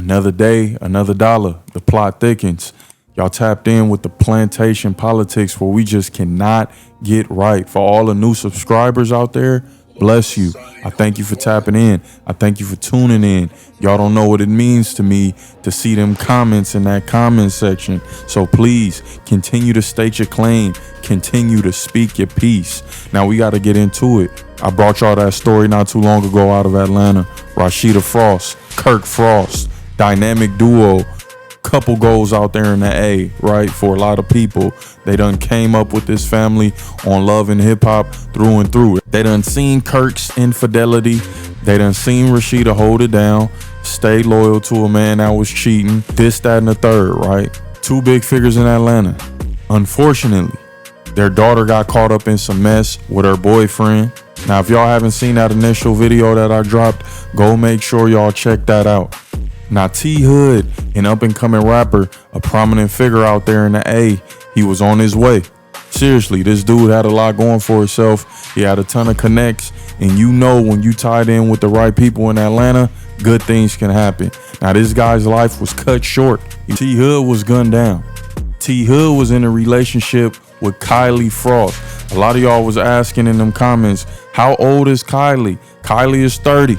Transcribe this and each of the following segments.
Another day, another dollar. The plot thickens. Y'all tapped in with the plantation politics where we just cannot get right. For all the new subscribers out there, bless you. I thank you for tapping in. I thank you for tuning in. Y'all don't know what it means to me to see them comments in that comment section. So please continue to state your claim. Continue to speak your piece. Now we got to get into it. I brought y'all that story not too long ago out of Atlanta. Rasheeda Frost, Kirk Frost, dynamic duo. Couple goals out there in the A, right? For a lot of people, they done came up with this family on love and hip hop through and through. They done seen Kirk's infidelity. They done seen Rasheeda hold it down, stay loyal to a man that was cheating, this, that, and the third, right? Two big figures in Atlanta. Unfortunately, their daughter got caught up in some mess with her boyfriend. Now, if y'all haven't seen that initial video that I dropped, go make sure y'all check that out. Now, T Hood, an up-and-coming rapper, a prominent figure out there in the A, he was on his way. Seriously, this dude had a lot going for himself. He had a ton of connects, and you know when you tied in with the right people in Atlanta, good things can happen. Now, this guy's life was cut short. T Hood was gunned down. T Hood was in a relationship with Kylie Frost. A lot of y'all was asking in them comments, how old is Kylie? Kylie is 30.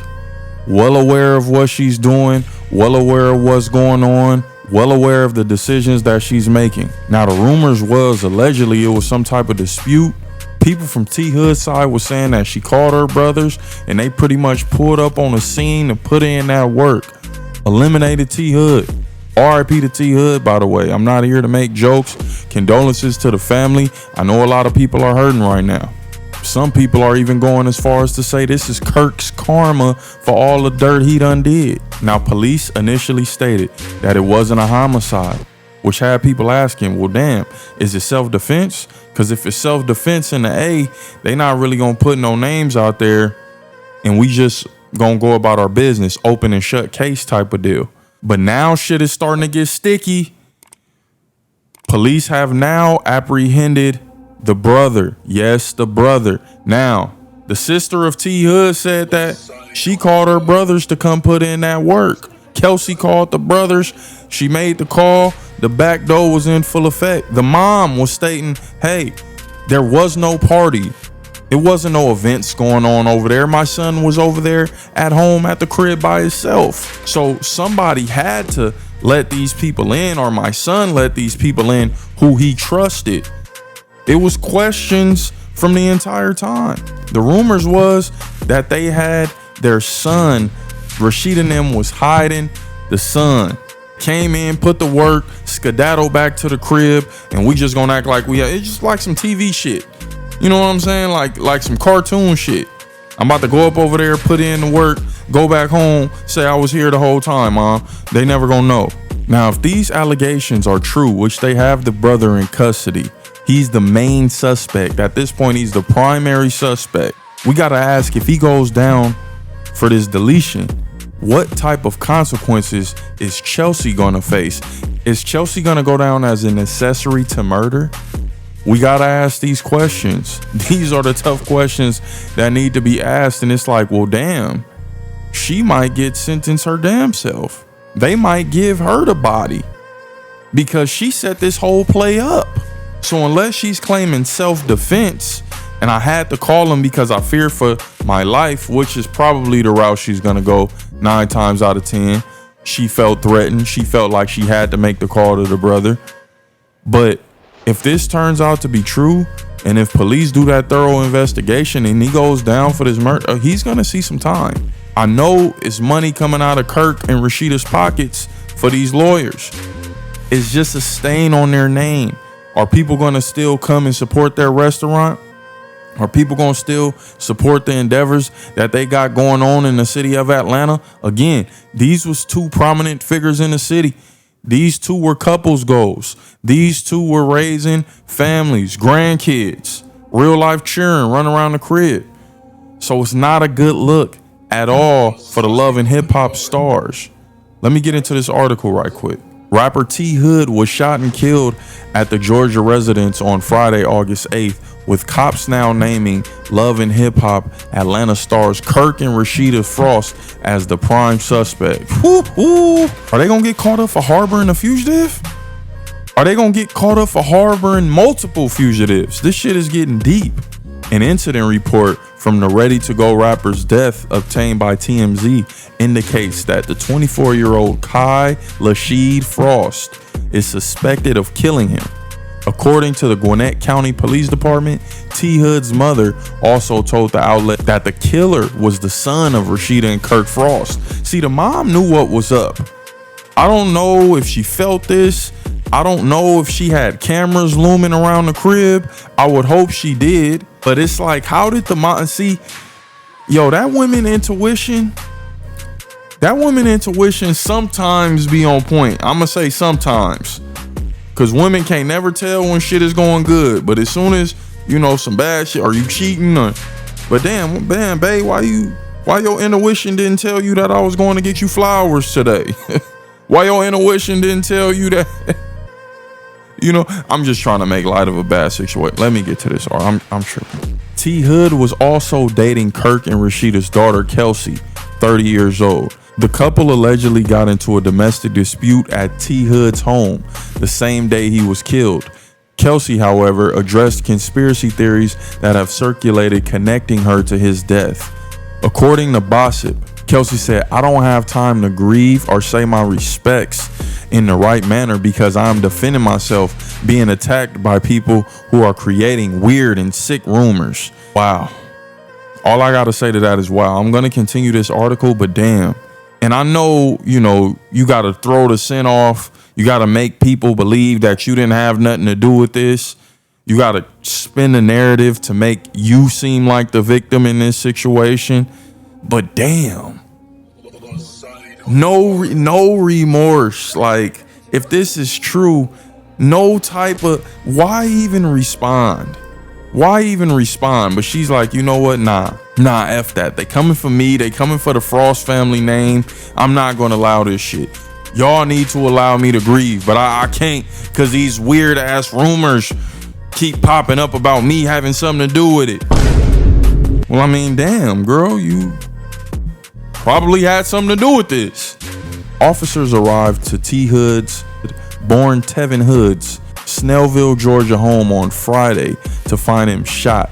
Well aware of what she's doing, well aware of what's going on, well aware of the decisions that she's making. Now, the rumors was allegedly it was some type of dispute. People from T Hood's side was saying that she called her brothers and they pretty much pulled up on the scene and put in that work. Eliminated T Hood. RIP to T Hood, by the way. I'm not here to make jokes. Condolences to the family. I know a lot of people are hurting right now. Some people are even going as far as to say this is Kirk's karma for all the dirt he done did. Now, police initially stated that it wasn't a homicide, which had people asking, well, damn, is it self-defense? Because if it's self-defense in the A, they not really going to put no names out there and we just going to go about our business, open and shut case type of deal. But now shit is starting to get sticky. Police have now apprehended the brother. Yes, the brother. Now, the sister of T Hood said that she called her brothers to come put in that work. Kelsie called the brothers. She made the call. The back door was in full effect. The mom was stating, hey, there was no party. It wasn't no events going on over there. My son was over there at home at the crib by himself. So somebody had to let these people in, or my son let these people in who he trusted. It was questions from the entire time. The rumors was that they had their son, Rasheeda and them was hiding the son. Came in, put the work, skedaddle back to the crib, and we just gonna act like it's just like some TV shit. You know what I'm saying? Like some cartoon shit. I'm about to go up over there, put in the work, go back home, say I was here the whole time, Mom. They never gonna know. Now, if these allegations are true, which they have the brother in custody, he's the main suspect. At this point, he's the primary suspect. We got to ask, if he goes down for this deletion, what type of consequences is Kelsie going to face? Is Kelsie going to go down as an accessory to murder? We got to ask these questions. These are the tough questions that need to be asked. And it's like, well, damn, she might get sentenced her damn self. They might give her the body because she set this whole play up. So unless she's claiming self-defense, and I had to call him because I fear for my life, which is probably the route she's going to go 9 times out of 10. She felt threatened. She felt like she had to make the call to the brother. But if this turns out to be true, and if police do that thorough investigation and he goes down for this murder, he's going to see some time. I know it's money coming out of Kirk and Rasheeda's pockets for these lawyers. It's just a stain on their name. Are people going to still come and support their restaurant? Are people going to still support the endeavors that they got going on in the city of Atlanta? Again, these was 2 prominent figures in the city. These 2 were couples goals. These 2 were raising families, grandkids, real life cheering, run around the crib. So it's not a good look at all for the love and hip hop stars. Let me get into this article right quick. Rapper T Hood was shot and killed at the Georgia residence on Friday, August 8th, with cops now naming Love and Hip Hop Atlanta stars Kirk and Rasheeda Frost as the prime suspect. Woo-hoo. Are they gonna get caught up for harboring a fugitive? Are they gonna get caught up for harboring multiple fugitives? This shit is getting deep. An incident report from the ready-to-go rapper's death obtained by TMZ indicates that the 24-year-old LAHH Frost is suspected of killing him. According to the Gwinnett County Police Department, T. Hood's mother also told the outlet that the killer was the son of Rasheeda and Kirk Frost. See, the mom knew what was up. I don't know if she felt this. I don't know if she had cameras looming around the crib. I would hope she did. But it's like, how did the mom see? Yo, that women intuition sometimes be on point. I'm gonna say sometimes. Cause women can't never tell when shit is going good, but as soon as you know some bad shit, are you cheating? But damn, babe, why your intuition didn't tell you that I was going to get you flowers today? Why your intuition didn't tell you that? You know, I'm just trying to make light of a bad situation. Let me get to this. I'm tripping. T. Hood was also dating Kirk and Rasheeda's daughter, Kelsie, 30 years old. The couple allegedly got into a domestic dispute at T. Hood's home the same day he was killed. Kelsie, however, addressed conspiracy theories that have circulated connecting her to his death. According to Gossip, Kelsie said, "I don't have time to grieve or say my respects in the right manner because I'm defending myself being attacked by people who are creating weird and sick rumors." Wow. All I got to say to that is wow. I'm going to continue this article, but damn. And I know, you know, you got to throw the scent off. You got to make people believe that you didn't have nothing to do with this. You got to spin the narrative to make you seem like the victim in this situation. But damn, no remorse. Like, if this is true, no type of, why even respond? Why even respond? But she's like, you know what? Nah, F that. They coming for me. They coming for the Frost family name. I'm not going to allow this shit. Y'all need to allow me to grieve, but I can't because these weird ass rumors keep popping up about me having something to do with it. Well, I mean, damn, girl, you probably had something to do with this. Officers arrived to T. Hood's, born Tevin Hood's, Snellville, Georgia home on Friday to find him shot.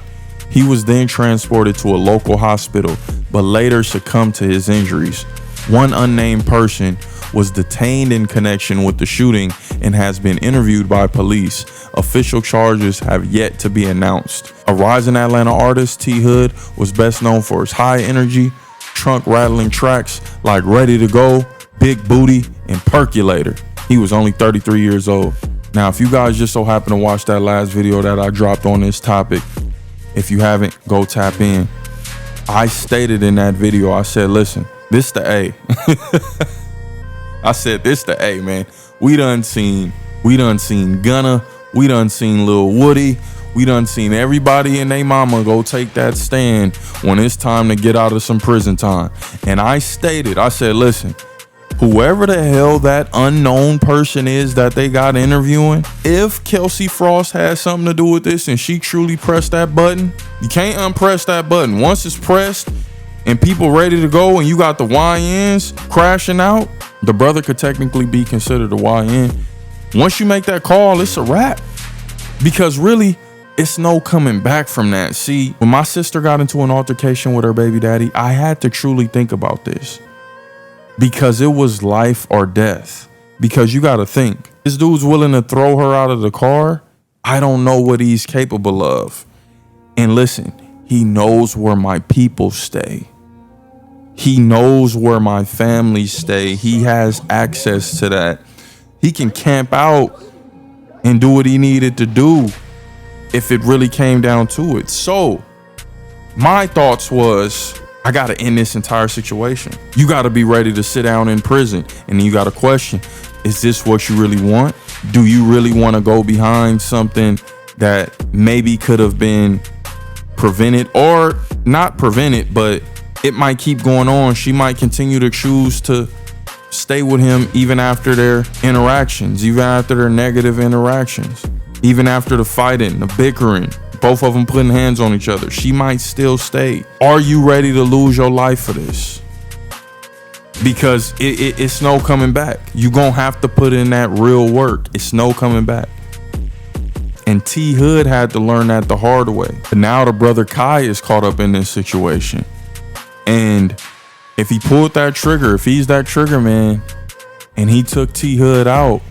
He was then transported to a local hospital, but later succumbed to his injuries. One unnamed person was detained in connection with the shooting and has been interviewed by police. Official charges have yet to be announced. A rising Atlanta artist, T. Hood was best known for his high energy, trunk rattling tracks like Ready to Go, Big Booty, and Percolator. He was only 33 years old. Now, if you guys just so happen to watch that last video that I dropped on this topic, if you haven't, go tap in. I stated in that video, I said, listen, this the A. I said, this the A, man. We done seen Gunna. We done seen Lil Woody. We done seen everybody and they mama go take that stand when it's time to get out of some prison time. And I stated, I said, listen, whoever the hell that unknown person is that they got interviewing, if Kelsie Frost has something to do with this and she truly pressed that button, you can't unpress that button. Once it's pressed and people ready to go and you got the YNs crashing out, the brother could technically be considered a YN. Once you make that call, it's a wrap. Because really, it's no coming back from that. See, when my sister got into an altercation with her baby daddy, I had to truly think about this. Because it was life or death. Because you got to think, this dude's willing to throw her out of the car. I don't know what he's capable of. And listen, he knows where my people stay. He knows where my family stay. He has access to that. He can camp out and do what he needed to do if it really came down to it. So my thoughts was, I got to end this entire situation. You got to be ready to sit down in prison. And then you got to question, is this what you really want? Do you really want to go behind something that maybe could have been prevented or not prevented, but it might keep going on? She might continue to choose to stay with him even after their interactions, even after their negative interactions, even after the fighting, the bickering, both of them putting hands on each other. She might still stay. Are you ready to lose your life for this? Because it's no coming back. You gonna have to put in that real work. It's no coming back. And T Hood had to learn that the hard way. But now the brother Kai is caught up in this situation. And if he pulled that trigger, if he's that trigger man, and he took T Hood out,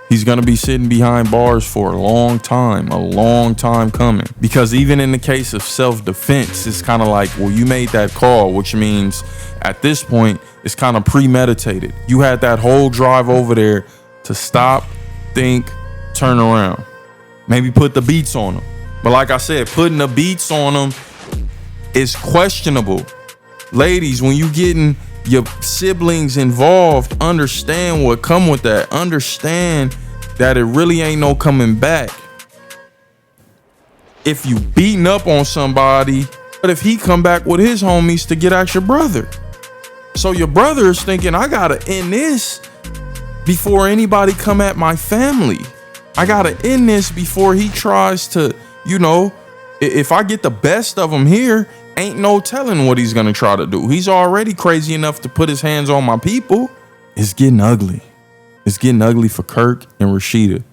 he's gonna be sitting behind bars for a long time coming. Because even in the case of self-defense, it's kind of like, well, you made that call, which means at this point, it's kind of premeditated. You had that whole drive over there to stop, think, turn around. Maybe put the beats on them. But like I said, putting the beats on them is questionable. Ladies, when you getting your siblings involved, understand what come with that. Understand that it really ain't no coming back. If you beating up on somebody, but if he come back with his homies to get at your brother. So your brother is thinking, I gotta end this before anybody come at my family. I gotta end this before he tries to, you know, if I get the best of him here, ain't no telling what he's gonna try to do. He's already crazy enough to put his hands on my people. It's getting ugly. It's getting ugly for Kirk and Rasheeda.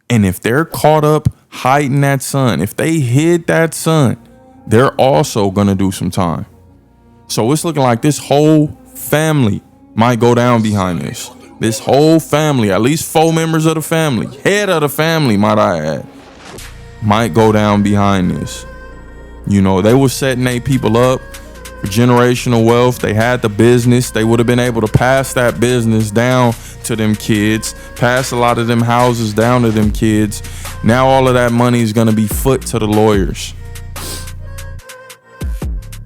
And if they're caught up hiding that son, if they hid that son, they're also gonna do some time. So it's looking like this whole family might go down behind this. This whole family, at least 4 members of the family, head of the family, might I add, might go down behind this. You know, they were setting their people up for generational wealth. They had the business. They would have been able to pass that business down to them kids, pass a lot of them houses down to them kids. Now all of that money is going to be foot to the lawyers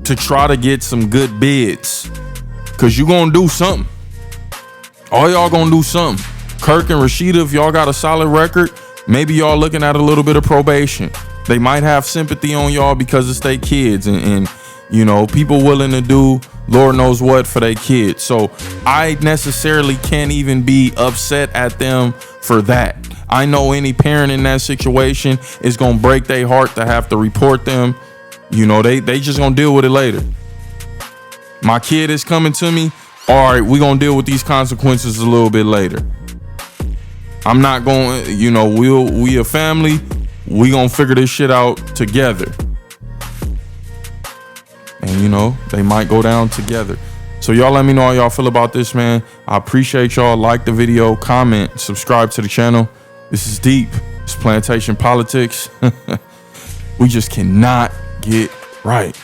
to try to get some good bids, because you're going to do something. All y'all going to do something. Kirk and Rasheeda, if y'all got a solid record, maybe y'all looking at a little bit of probation. They might have sympathy on y'all because it's their kids and you know, people willing to do Lord knows what for their kids. So I necessarily can't even be upset at them for that. I know any parent in that situation is going to break their heart to have to report them. You know, they just going to deal with it later. My kid is coming to me. All right, we're going to deal with these consequences a little bit later. I'm not going, you know, we a family. We going to figure this shit out together. And, you know, they might go down together. So y'all let me know how y'all feel about this, man. I appreciate y'all. Like the video, comment, subscribe to the channel. This is deep. It's plantation politics. We just cannot get right.